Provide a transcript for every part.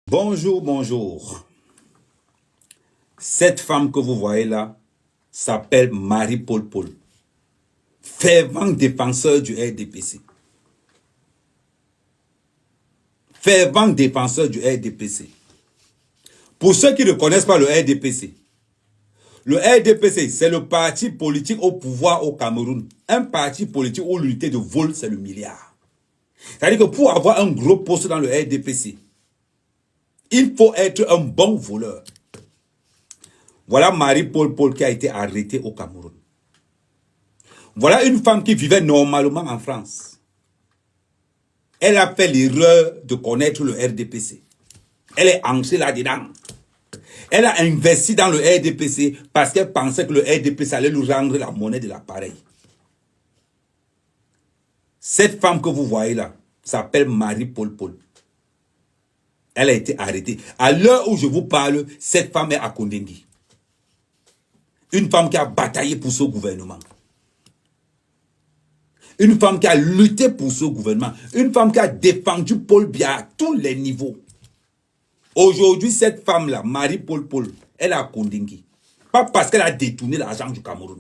Bonjour, bonjour. Cette femme que vous voyez là s'appelle Marie-Paul Paul, fervent défenseur du RDPC. Fervent défenseur du RDPC. Pour ceux qui ne connaissent pas le RDPC, c'est le parti politique au pouvoir au Cameroun. Un parti politique où l'unité de vol, c'est le milliard. C'est-à-dire que pour avoir un gros poste dans le RDPC, il faut être un bon voleur. Voilà Marie-Paul Paul qui a été arrêtée au Cameroun. Voilà une femme qui vivait normalement en France. Elle a fait l'erreur de connaître le RDPC. Elle est ancrée là-dedans. Elle a investi dans le RDPC parce qu'elle pensait que le RDPC allait lui rendre la monnaie de l'appareil. Cette femme que vous voyez là s'appelle Marie-Paul Paul. Elle a été arrêtée. À l'heure où je vous parle, cette femme est à Kondengui. Une femme qui a bataillé pour ce gouvernement. Une femme qui a lutté pour ce gouvernement. Une femme qui a défendu Paul Biya à tous les niveaux. Aujourd'hui, cette femme-là, Marie-Paul Paul, elle est à Kondengui. Pas parce qu'elle a détourné l'argent du Cameroun.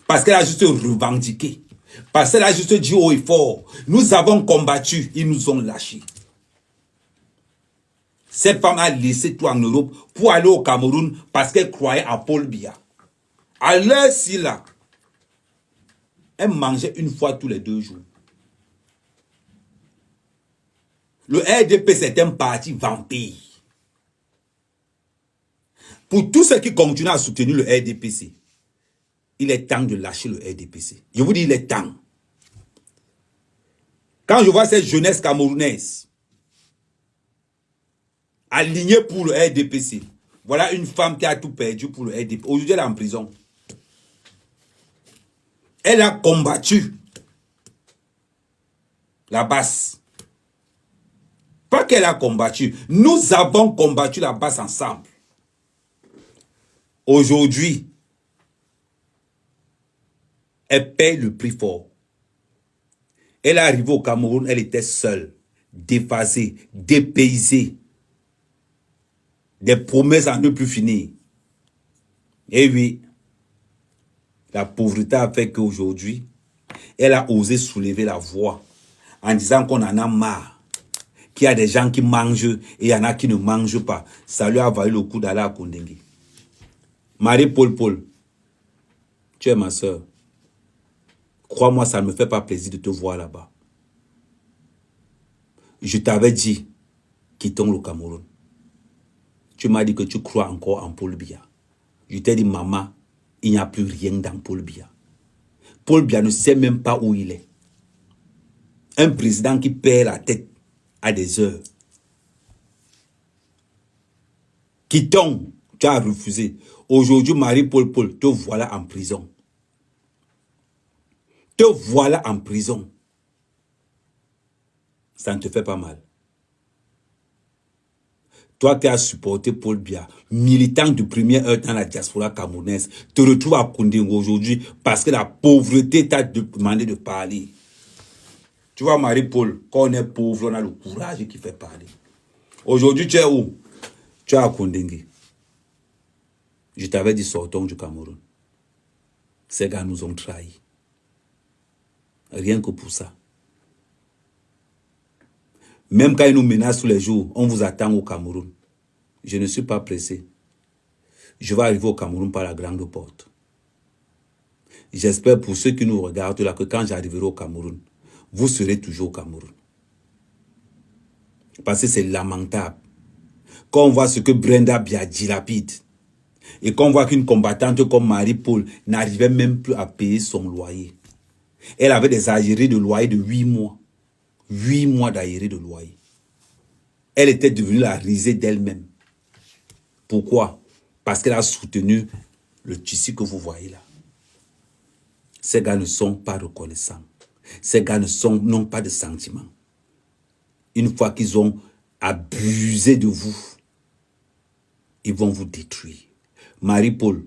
Parce qu'elle a juste revendiqué. Parce qu'elle a juste dit haut et fort. Nous avons combattu, ils nous ont lâchés. Cette femme a laissé tout en Europe pour aller au Cameroun parce qu'elle croyait à Paul Biya. À l'heure-ci là, elle mangeait une fois tous les 2 jours. Le RDP, c'est un parti vampire. Pour tous ceux qui continuent à soutenir le RDPC, il est temps de lâcher le RDPC. Je vous dis, il est temps. Quand je vois cette jeunesse camerounaise alignée pour le RDPC, voilà une femme qui a tout perdu pour le RDPC. Aujourd'hui, elle est en prison. Elle a combattu la basse. Pas qu'elle a combattu. Nous avons combattu la basse ensemble. Aujourd'hui, elle paye le prix fort. Elle est arrivée au Cameroun, elle était seule, déphasée, dépaysée. Des promesses à ne plus finir. Et oui, la pauvreté a fait qu'aujourd'hui, elle a osé soulever la voix en disant qu'on en a marre, qu'il y a des gens qui mangent et il y en a qui ne mangent pas. Ça lui a valu le coup d'aller à Kondengui. Marie-Paul Paul, tu es ma soeur. Crois-moi, ça ne me fait pas plaisir de te voir là-bas. Je t'avais dit, quittons le Cameroun. Tu m'as dit que tu crois encore en Paul Biya. Je t'ai dit, maman, il n'y a plus rien dans Paul Biya. Paul Biya ne sait même pas où il est. Un président qui perd la tête à des heures. Quittons, tu as refusé. Aujourd'hui, Marie-Paul Paul, te voilà en prison. Te voilà en prison. Ça ne te fait pas mal. Toi qui as supporté Paul Biya, militant de première heure dans la diaspora camerounaise, te retrouves à Kondengui aujourd'hui parce que la pauvreté t'a demandé de parler. Tu vois, Marie-Paul, quand on est pauvre, on a le courage qui fait parler. Aujourd'hui, tu es où? Tu es à Kondengui. Je t'avais dit, sortons du Cameroun. Ces gars nous ont trahis. Rien que pour ça. Même quand ils nous menacent tous les jours, on vous attend au Cameroun. Je ne suis pas pressé. Je vais arriver au Cameroun par la grande porte. J'espère pour ceux qui nous regardent là que quand j'arriverai au Cameroun, vous serez toujours au Cameroun. Parce que c'est lamentable. Quand on voit ce que Brenda Biya dilapide, et qu'on voit qu'une combattante comme Marie-Paul n'arrivait même plus à payer son loyer. Elle avait des arriérés de loyer de 8 mois. 8 mois d'arriérés de loyer. Elle était devenue la risée d'elle-même. Pourquoi? Parce qu'elle a soutenu le tissu que vous voyez là. Ces gars ne sont pas reconnaissants. Ces gars n'ont pas de sentiments. Une fois qu'ils ont abusé de vous, ils vont vous détruire. Marie-Paul,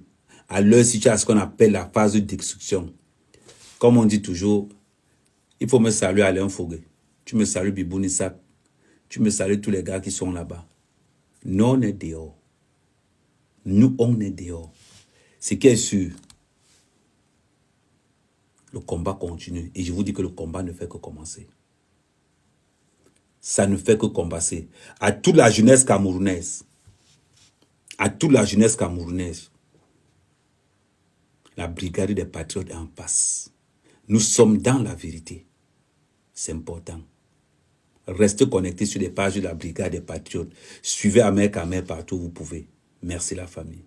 à l'heure si tu as ce qu'on appelle la phase de destruction. Comme on dit toujours, il faut me saluer Alain Fogué. Tu me salues Bibou Nissak. Tu me salues tous les gars qui sont là-bas. Nous, on est dehors. Nous, on est dehors. Ce qui est sûr, le combat continue. Et je vous dis que le combat ne fait que commencer. Ça ne fait que commencer. À toute la jeunesse camerounaise, la brigade des patriotes est en passe. Nous sommes dans la vérité. C'est important. Restez connectés sur les pages de la brigade des patriotes. Suivez Ahmed Kamer partout où vous pouvez. Merci la famille.